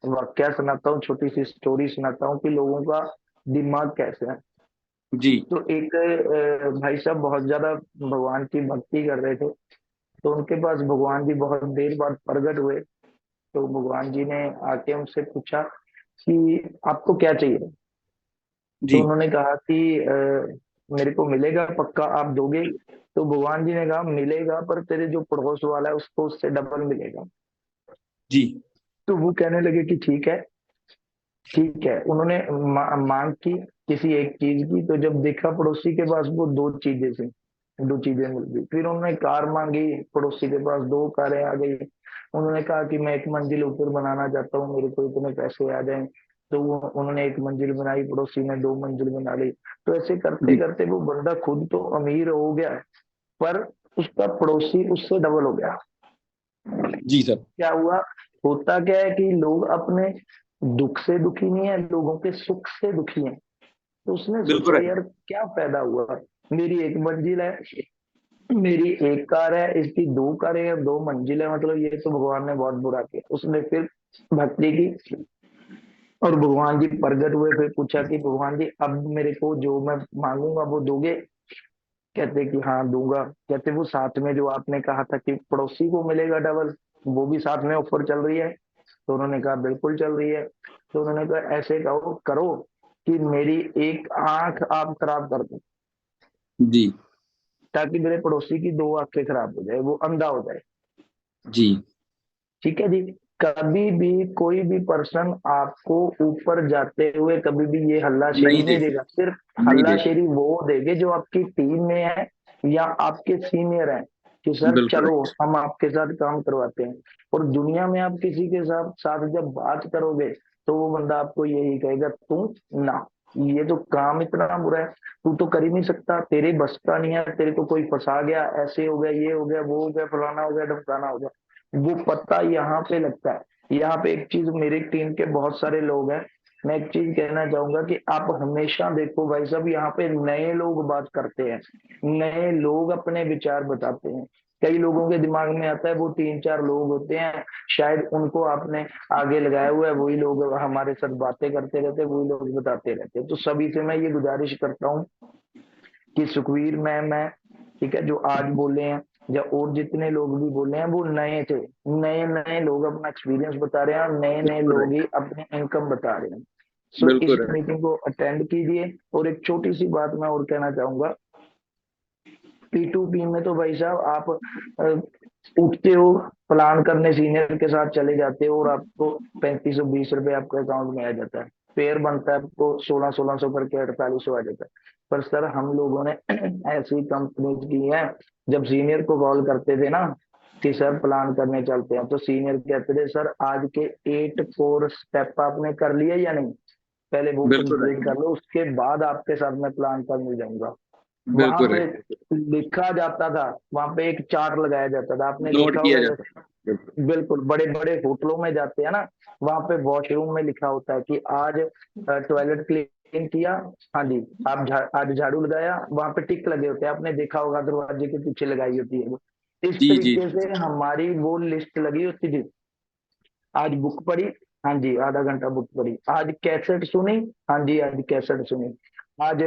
वाक्य सुनाता हूँ, छोटी सी स्टोरी सुनाता हूँ कि लोगों का दिमाग कैसा है। जी तो एक भाई साहब बहुत ज्यादा भगवान की भक्ति कर रहे थे। तो उनके पास भगवान जी बहुत देर बाद प्रकट हुए। तो भगवान जी ने आके उनसे पूछा कि आपको क्या चाहिए। तो जी उन्होंने कहा कि मेरे को मिलेगा, पक्का आप दोगे? तो भगवान जी ने कहा मिलेगा, पर तेरे जो पड़ोस वाला है उसको उससे डबल मिलेगा। जी तो वो कहने लगे कि ठीक है, ठीक है। उन्होंने मांग की किसी एक चीज की, तो जब देखा पड़ोसी के पास वो दो चीजें थी, दो चीजें मिल गई। फिर उन्होंने कार मांगी, पड़ोसी के पास दो कारें आ गई। उन्होंने कहा कि मैं एक मंजिल ऊपर बनाना चाहता हूँ, मेरे को इतने पैसे आ जाएं। तो वो उन्होंने एक मंजिल बनाई, पड़ोसी ने दो मंजिल बना ली। तो ऐसे करते जी करते वो बंदा खुद तो अमीर हो गया, पर उसका पड़ोसी उससे डबल हो गया। जी सर। क्या हुआ? होता क्या है कि लोग अपने दुख से दुखी नहीं है, लोगों के सुख से दुखी हैं। तो उसने बिल्कुल सोचा है। यार क्या फायदा हुआ, मेरी एक मंजिल है, मेरी एक कार है, इसकी दो कारें हैं, दो मंजिल है, मतलब ये तो भगवान ने बहुत बुरा किया। उसने फिर भक्ति की और भगवान जी प्रगट हुए। फिर पूछा कि भगवान जी अब मेरे को जो मैं मांगूंगा वो दोगे? कहते कि हाँ दूंगा। कहते वो साथ में जो आपने कहा था कि पड़ोसी को मिलेगा डबल, वो भी साथ में ऑफर चल रही है? तो उन्होंने कहा बिल्कुल चल रही है। तो उन्होंने कहा ऐसे कहो करो कि मेरी एक आंख आप खराब कर दो, जी ताकि मेरे पड़ोसी की दो आंखें खराब हो जाए, वो अंधा हो जाए। जी ठीक है जी। कभी भी कोई भी पर्सन आपको ऊपर जाते हुए कभी भी ये हल्लाशेरी नहीं नहीं देख देगा। सिर्फ नहीं देख हल्लाशेरी वो देंगे जो आपकी टीम में है या आपके सीनियर हैं, कि सर बिल्कुल चलो हम आपके साथ काम करवाते हैं। और दुनिया में आप किसी के साथ साथ जब बात करोगे तो वो बंदा आपको यही कहेगा, तू ना, ये तो काम इतना बुरा है, तू तो कर ही नहीं सकता, तेरे बस का नहीं है, तेरे को कोई फंसा गया, ऐसे हो गया, ये हो गया, वो हो गया, फलाना हो गया, ढमकाना हो गया। वो पता यहाँ पे लगता है। यहाँ पे एक चीज, मेरी टीम के बहुत सारे लोग हैं, मैं एक चीज कहना चाहूंगा कि आप हमेशा देखो भाई साहब, यहाँ पे नए लोग बात करते हैं, नए लोग अपने विचार बताते हैं। कई लोगों के दिमाग में आता है वो तीन चार लोग होते हैं, शायद उनको आपने आगे लगाया हुआ है, वही लोग हमारे साथ बातें करते रहते हैं, वही लोग बताते रहते हैं। तो सभी से मैं ये गुजारिश करता हूँ कि सुखवीर मैम है, ठीक है, जो आज बोले हैं, या और जितने लोग भी बोले हैं, वो नए थे, नए नए लोग अपना एक्सपीरियंस बता रहे हैं, और नए नए बिल्कुल लोग है। ही अपनी इनकम बता रहे हैं। सो इस बिल्कुल है। मीटिंग को अटेंड कीजिए। और एक छोटी सी बात मैं और कहना चाहूंगा, P2P में तो भाई साहब आप उठते हो, प्लान करने सीनियर के साथ चले जाते हो, और आपको 3520 रुपये आपके अकाउंट में आ जाता है। फेयर बनता है आपको 1600 करके 4800 आ जाता है। पर सर हम लोगों ने ऐसी कंपनी की है, जब सीनियर को कॉल करते थे ना कि सर प्लान करने चलते हैं, तो सीनियर कहते थे सर आज के 8 कोर स्टेप आपने कर लिए या नहीं, पहले वो बिल्कुल कंप्लीट है। कर लो, उसके बाद आपके साथ मैं प्लान करने जाऊंगा। वहां बिल्कुल पे है। लिखा जाता था, वहां पे एक चार्ट लगाया जाता था, आपने नोट देखा किया होगा जाता है। बिल्कुल। जैसे बिल्कुल बड़े बड़े होटलों में जाते हैं ना, वहां पे वॉशरूम में लिखा होता है कि आज टॉयलेट क्लीन किया, हाँ जी, आज झाड़ू लगाया, वहां पे टिक लगे होते हैं, आपने देखा होगा दरवाजे के पीछे लगाई होती है वो। इस जी जी तरीके से हमारी वो लिस्ट लगी होती थी। आज बुक पढ़ी, हाँ जी आधा घंटा बुक पढ़ी, आज कैसेट सुनी, हाँ जी आज कैसेट सुनी, आज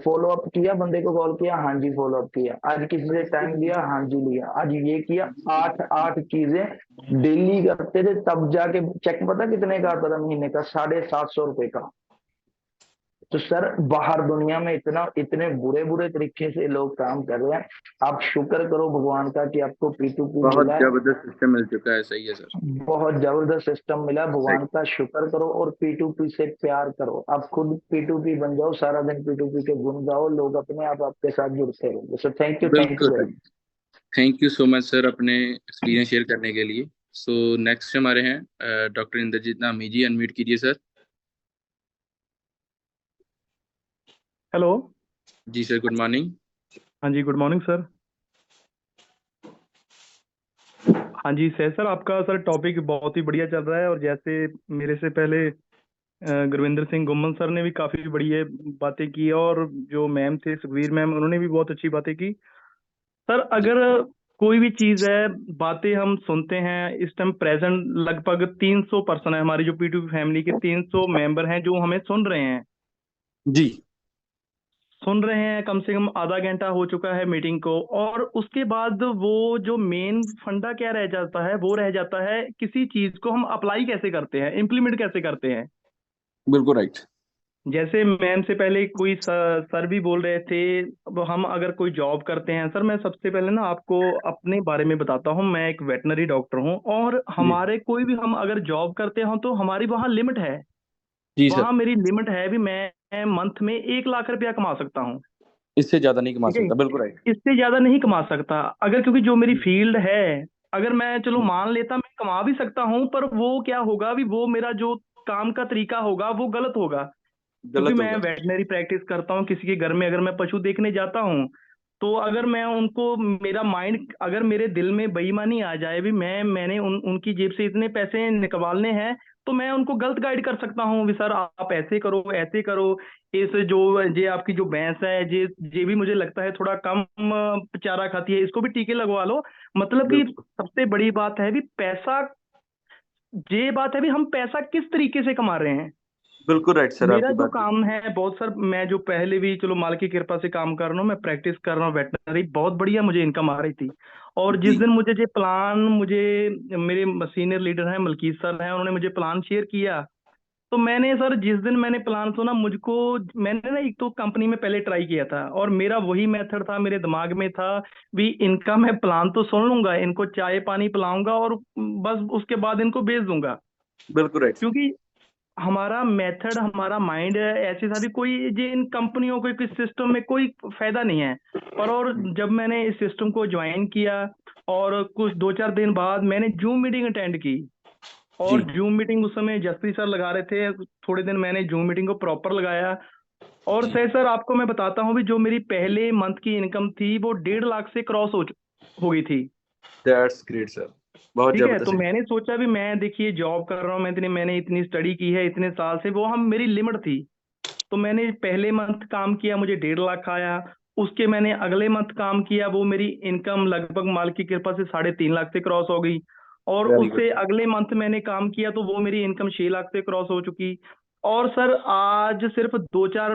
फॉलो अप किया, बंदे को कॉल किया, हाँ जी फॉलो अप किया, आज किसी से टाइम लिया, हाँ जी लिया, आज ये किया। आठ आठ चीजें डेली करते थे, तब जाके चेक पता कितने का आता था महीने का? 750 रुपए का। तो सर बाहर दुनिया में इतना इतने बुरे बुरे तरीके से लोग काम कर रहे हैं, आप शुक्र करो भगवान का कि आपको P2P बहुत मिला है। जबरदस्त सिस्टम मिल चुका है। सही है सर। बहुत जबरदस्त सिस्टम मिला, सही। भगवान का शुक्र करो और P2P से प्यार करो, आप खुद P2P बन जाओ, सारा दिन P2P के गुण गाओ, लोग अपने आप आपके साथ जुड़ते रहेंगे। सो थैंक यू बिल्कुल है। Very much. Thank you so much sir अपने एक्सपीरियंस शेयर करने के लिए। सो नेक्स्ट हमारे हैं डॉक्टर इंद्रजीत नामी जी। अनम्यूट कीजिए सर। हेलो। जी सर, गुड मॉर्निंग। हाँ जी, गुड मॉर्निंग सर। हाँ जी सर, आपका सर टॉपिक बहुत ही बढ़िया चल रहा है, और जैसे मेरे से पहले गुरविंदर सिंह गुम्मन सर ने भी काफ़ी बढ़िया बातें की, और जो मैम थे सुखवीर मैम, उन्होंने भी बहुत अच्छी बातें की। सर जी अगर कोई भी चीज़ है, बातें हम सुनते हैं, इस टाइम प्रेजेंट लगभग 300 पर्सन है, हमारी जो P2P फैमिली के 300 मेंबर हैं जो हमें सुन रहे हैं। जी सुन रहे हैं, कम से कम आधा घंटा हो चुका है मीटिंग को, और उसके बाद वो जो मेन फंडा क्या रह जाता है, वो रह जाता है किसी चीज को हम अप्लाई कैसे करते हैं, इम्प्लीमेंट कैसे करते हैं। बिल्कुल राइट। जैसे मैम से पहले कोई सर भी बोल रहे थे, अब हम अगर कोई जॉब करते हैं, सर मैं सबसे पहले ना आपको अपने बारे में बताता हूँ। मैं एक वेटनरी डॉक्टर हूँ, और जी हमारे कोई भी हम अगर जॉब करते हो तो हमारी वहाँ लिमिट है। जी सर, वहाँ मेरी लिमिट है भी, मैं मंथ में 1 लाख रुपया कमा सकता हूँ। इससे ज्यादा नहीं कमा ठीक है, सकता, बिल्कुल राइट। इससे ज्यादा नहीं कमा सकता। अगर क्योंकि जो मेरी जी फील्ड है, अगर मैं चलो जी, मान लेता मैं कमा भी सकता हूँ, पर वो क्या होगा भी, वो मेरा जो काम का तरीका होगा वो गलत होगा। क्योंकि गलत मैं होगा। वेटनरी प्रैक्टिस करता हूँ, किसी के घर में अगर मैं पशु देखने जाता हूँ, तो अगर मैं उनको, मेरा माइंड, अगर मेरे दिल में बेईमानी आ जाए भी, मैंने उनकी जेब से इतने पैसे निकलने हैं, तो मैं उनको गलत गाइड कर सकता हूँ भी, सर आप ऐसे करो ऐसे करो। इस जो ये आपकी जो भैंस है, ये भी मुझे लगता है थोड़ा कम चारा खाती है, इसको भी टीके लगवा लो। मतलब कि बिल्कुल सबसे बड़ी बात है भी पैसा, ये बात है भी हम पैसा किस तरीके से कमा रहे हैं। बिल्कुल राइट सर, मेरा आपकी जो बात बिल्कुल। काम है बहुत सर, मैं जो पहले भी चलो माल की कृपा से काम कर रहा हूँ, मैं प्रैक्टिस कर रहा हूँ वेटनरी, बहुत बढ़िया मुझे इनकम आ रही थी। और जिस जी दिन मुझे ये प्लान, मुझे मेरे सीनियर लीडर हैं मलकीत सर हैं, उन्होंने मुझे प्लान शेयर किया, तो मैंने सर जिस दिन मैंने प्लान सुना, मुझको, मैंने ना एक तो कंपनी में पहले ट्राई किया था, और मेरा वही मेथड था, मेरे दिमाग में था भी इनका मैं प्लान तो सुन लूंगा, इनको चाय पानी पिलाऊंगा और बस उसके बाद इनको भेज दूंगा। बिल्कुल राइट सर। क्योंकि हमारा मेथड, हमारा माइंड ऐसे था भी कोई ये इन कंपनियों को, इस सिस्टम में कोई फायदा नहीं है। पर और जी जब मैंने इस सिस्टम को ज्वाइन किया, और कुछ 2-4 दिन बाद मैंने जूम मीटिंग अटेंड की, और जी जूम मीटिंग उस समय जसप्रीत सर लगा रहे थे, थोड़े दिन मैंने जूम मीटिंग को प्रॉपर लगाया, और जी, सर आपको मैं बताता हूँ भी, जो मेरी पहले मंथ की इनकम थी वो 1.5 लाख से क्रॉस हो गई थी। दैट्स ग्रेट सर, बहुत ठीक है, तो जबरदस्त है। मैंने सोचा भी मैं देखिए जॉब कर रहा हूँ, मैंने इतनी स्टडी की है इतने साल से, वो हम मेरी लिमिट थी। तो मैंने पहले मंथ काम किया, मुझे 1.5 लाख आया। उसके मैंने अगले मंथ काम किया, वो मेरी इनकम लगभग माल की कृपा से 3.5 लाख से क्रॉस हो गई। और वेरी गुड उससे सर। अगले मंथ मैंने काम किया, तो वो मेरी इनकम 6 लाख से क्रॉस हो चुकी। और सर आज सिर्फ 2-4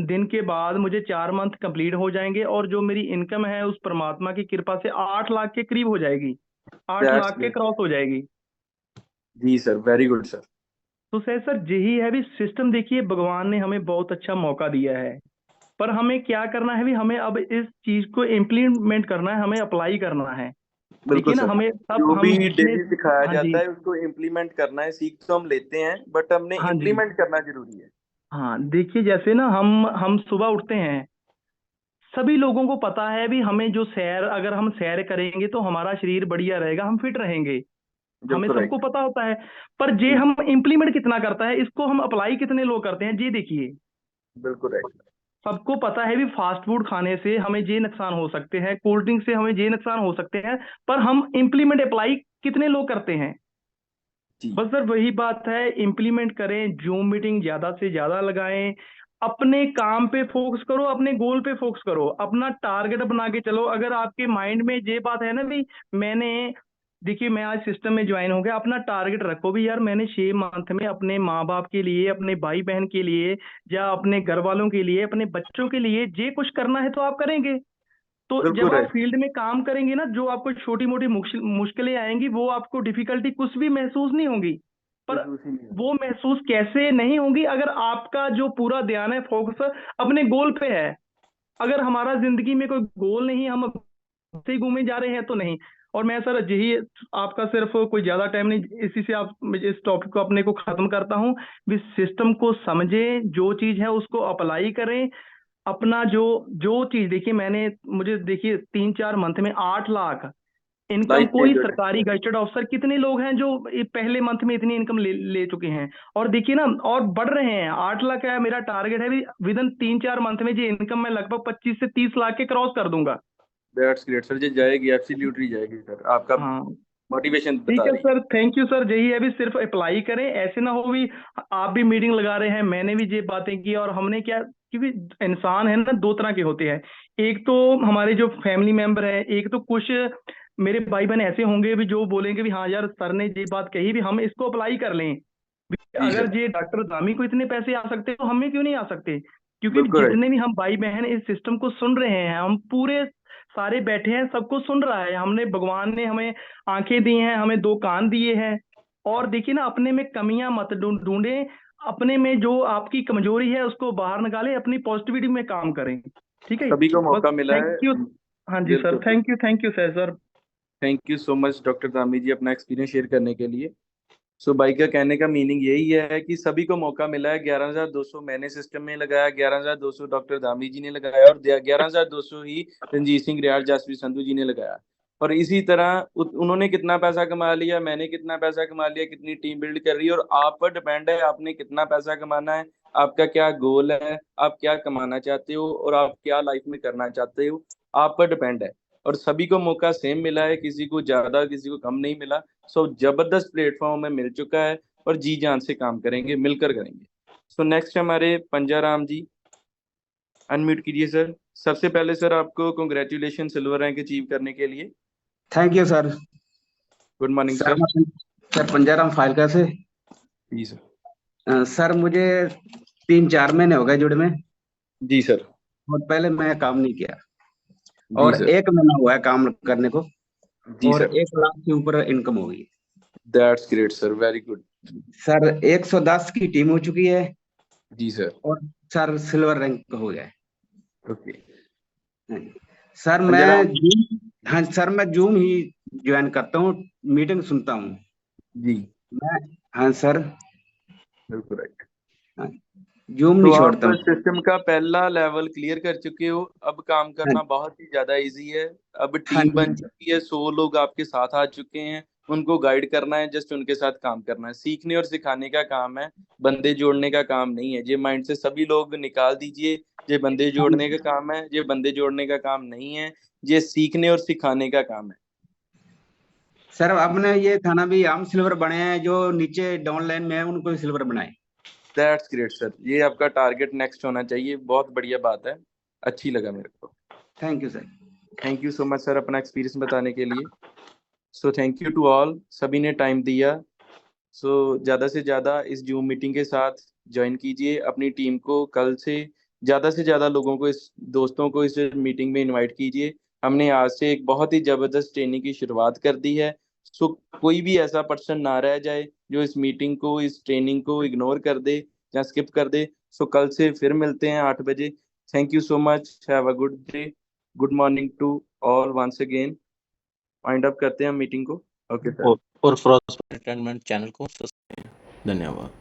दिन के बाद मुझे 4 मंथ कंप्लीट हो जाएंगे, और जो मेरी इनकम है उस परमात्मा की कृपा से 8 लाख के करीब हो जाएगी, आठ दैट्स लाख के ग्रेट। क्रॉस हो जाएगी। जी सर, वेरी गुड सर। तो सर यही है भी सिस्टम, देखिए भगवान ने हमें बहुत अच्छा मौका दिया है, पर हमें क्या करना है भी, हमें अब इस चीज को इम्प्लीमेंट करना है, हमें अप्लाई करना है। बिल्कुल देखिए ना, सर, हमें सब जो भी हम जितने, डेली सिखाया हाँ जी, जाता है उसको इम्प्लीमेंट करना है। सीख तो हम लेते हैं, बट हमने हाँ जी, इम्प्लीमेंट करना जरूरी है। हाँ देखिए जैसे ना हम सुबह उठते हैं, सभी लोगों को पता है भी, हमें जो सैर, अगर हम सैर करेंगे तो हमारा शरीर बढ़िया रहेगा, हम फिट रहेंगे, हमें बिल्कुल सबको राइट। पता होता है। पर जे जी हम इम्प्लीमेंट कितना करता है, इसको हम अप्लाई कितने लोग करते हैं, जी देखिए। बिल्कुल राइट। सबको पता है भी फास्ट फूड खाने से हमें ये नुकसान हो सकते हैं, कोल्ड ड्रिंक से हमें ये नुकसान हो सकते हैं, पर हम इम्प्लीमेंट अप्लाई कितने लोग करते हैं। जी बस सर वही बात है, इम्प्लीमेंट करें, जूम मीटिंग ज्यादा से ज्यादा लगाएं, अपने काम पे फोकस करो, अपने गोल पे फोकस करो, अपना टारगेट बना के चलो। अगर आपके माइंड में ये बात है ना भी, मैंने, देखिए मैं आज सिस्टम में ज्वाइन हो गया, अपना टारगेट रखो भी, यार मैंने 6 मंथ में अपने माँ बाप के लिए, अपने भाई बहन के लिए, या अपने घर वालों के लिए, अपने बच्चों के लिए ये कुछ करना है, तो आप करेंगे। तो बिल्कुल जब आप राइट। फील्ड में काम करेंगे ना, जो आपको छोटी मोटी मुश्किलें आएंगी, वो आपको डिफिकल्टी कुछ भी महसूस नहीं होगी। पर महसूस ही नहीं वो होगा। महसूस कैसे नहीं होगी, अगर आपका जो पूरा ध्यान है, फोकस अपने गोल पे है। अगर हमारा जिंदगी में कोई गोल नहीं, हम से ही घूमे जा रहे हैं तो नहीं। और मैं सर यही, आपका सिर्फ कोई ज्यादा टाइम नहीं, इसी से आप इस टॉपिक को अपने को खत्म करता हूँ भी, सिस्टम को समझें, जो चीज है उसको अप्लाई करें। अपना जो जो चीज, देखिए मैंने, मुझे देखिए 3-4 मंथ में 8 लाख इनकम, लाइफ कोई चेंज हो जाती सरकारी है। गजेटेड ऑफिसर कितने लोग हैं जो ये पहले मंथ में इतनी इनकम ले चुके हैं। और देखिए ना, और बढ़ रहे हैं, 8 लाख है मेरा टारगेट है भी, विद इन 3-4 मंथ में ये इनकम मैं लगभग 25 से 30 लाख के क्रॉस कर दूंगा। दैट्स ग्रेट सर, जी जाएगी, एब्सोल्युटली जाएगी सर। आपका हाँ मोटिवेशन ठीक बता है रही है। सर, थैंक यू सर, यही है भी, सिर्फ अप्लाई करें, ऐसे ना हो भी आप भी मीटिंग लगा रहे हैं, मैंने भी ये बातें की, और हमने क्या, क्योंकि इंसान है ना, 2 तरह के होते हैं। एक तो हमारे जो फैमिली मेंबर है, एक तो कुछ मेरे भाई बहन ऐसे होंगे भी जो बोलेंगे भी, हाँ यार सर ने ये बात कही भी, हम इसको अप्लाई कर लें। जी अगर सर। ये डॉक्टर दामी को इतने पैसे आ सकते हैं, तो हमें क्यों नहीं आ सकते। क्योंकि बिल्कुल जितने भी हम भाई बहन इस सिस्टम को सुन रहे हैं, हम पूरे सारे बैठे हैं, सबको सुन रहा है। हमने, भगवान ने हमें आंखें दी हैं, हमें 2 कान दिए हैं। और देखिए ना, अपने में कमियां मत ढूंढें, अपने में जो आपकी कमजोरी है उसको बाहर निकालें, अपनी पॉजिटिविटी में काम करें। ठीक है, सभी को बस मौका मिला है। Thank you. हाँ जी सर, बिल्कुल, thank you sir. Thank you so much doctor Dhami ji अपना एक्सपीरियंस शेयर करने के लिए। सो भाई का कहने का मीनिंग यही है कि सभी को मौका मिला है। 11,200 मैंने सिस्टम में लगाया, 11,200 डॉक्टर धामी जी ने लगाया, और 11,200 ही रंजीत सिंह रियाड़, जसप्रीत संधू जी ने लगाया। और इसी तरह उन्होंने कितना पैसा कमा लिया, मैंने कितना पैसा कमा लिया, कितनी टीम बिल्ड कर रही है, और आप पर डिपेंड है आपने कितना पैसा कमाना है, आपका क्या गोल है, आप क्या कमाना चाहते हो, और आप क्या लाइफ में करना चाहते हो, आप पर डिपेंड है। और सभी को मौका सेम मिला है, किसी को ज्यादा किसी को कम नहीं मिला। सो जबरदस्त प्लेटफॉर्म में मिल चुका है, और जी जान से काम करेंगे, मिलकर करेंगे। सो नेक्स्ट हमारे पंजाराम जी, अनम्यूट कीजिए सर। सबसे पहले सर आपको कॉन्ग्रेचुलेशन सिल्वर रैंक अचीव करने के लिए। Thank you sir. Good morning sir sir. Sir Panjaram फाइलका से। जी सर। सर मुझे 3-4 महीने हो गए जुड़े में, जी सर। और पहले मैं काम नहीं किया, जी और सर। 1 महीना हुआ है काम करने को, जी और सर। 1 लाख के ऊपर इनकम हो गई। That's great sir, very good. Sir 110 की टीम हो चुकी है, जी सर। और सर सिल्वर रैंक हो गया है। ओके। सर पंजाराम हाँ सर, मैं जूम ही ज्वाइन करता हूँ, मीटिंग सुनता हूँ जी, मैं। हाँ सर, बिल्कुल राइट। जूम तो नहीं आप छोड़ता हूँ। सिस्टम का पहला लेवल क्लियर कर चुके हो, अब काम हाँ करना बहुत ही ज्यादा इजी है। अब हाँ टीम जी, बन चुकी है, 100 लोग आपके साथ आ चुके हैं, उनको गाइड करना है, जस्ट उनके साथ काम करना है। सीखने और सिखाने का काम है, बंदे जोड़ने का काम नहीं है। ये माइंड से सभी लोग निकाल दीजिए, ये बंदे जोड़ने का काम है, ये बंदे जोड़ने का काम नहीं है, ये सीखने और सिखाने का काम है। सर आपने ये था ना भी, हम सिल्वर बने हैं, जो नीचे डाउन लाइन में है उनको सिल्वर बनाए। दैट्स ग्रेट सर, ये आपका टारगेट नेक्स्ट होना चाहिए। बहुत बढ़िया बात है, अच्छी लगा मेरे को। Thank you sir. Thank you so much sir अपना एक्सपीरियंस बताने के लिए। So thank you to all, सभी ने टाइम दिया। सो ज़्यादा से ज़्यादा इस जूम मीटिंग के साथ ज्वाइन कीजिए अपनी टीम को। कल से ज़्यादा लोगों को, इस दोस्तों को इस मीटिंग में इनवाइट कीजिए। हमने आज से एक बहुत ही ज़बरदस्त ट्रेनिंग की शुरुआत कर दी है। सो कोई भी ऐसा पर्सन ना रह जाए जो इस मीटिंग को, इस ट्रेनिंग को इग्नोर कर दे या स्किप कर दे। सो कल से फिर मिलते हैं 8 बजे। Thank you so much, have a good day, good morning to all once again. Wind up करते हैं हम मीटिंग को। Okay sir. और प्रॉस्पर एंटरटेनमेंट चैनल को सब्सक्राइब। धन्यवाद।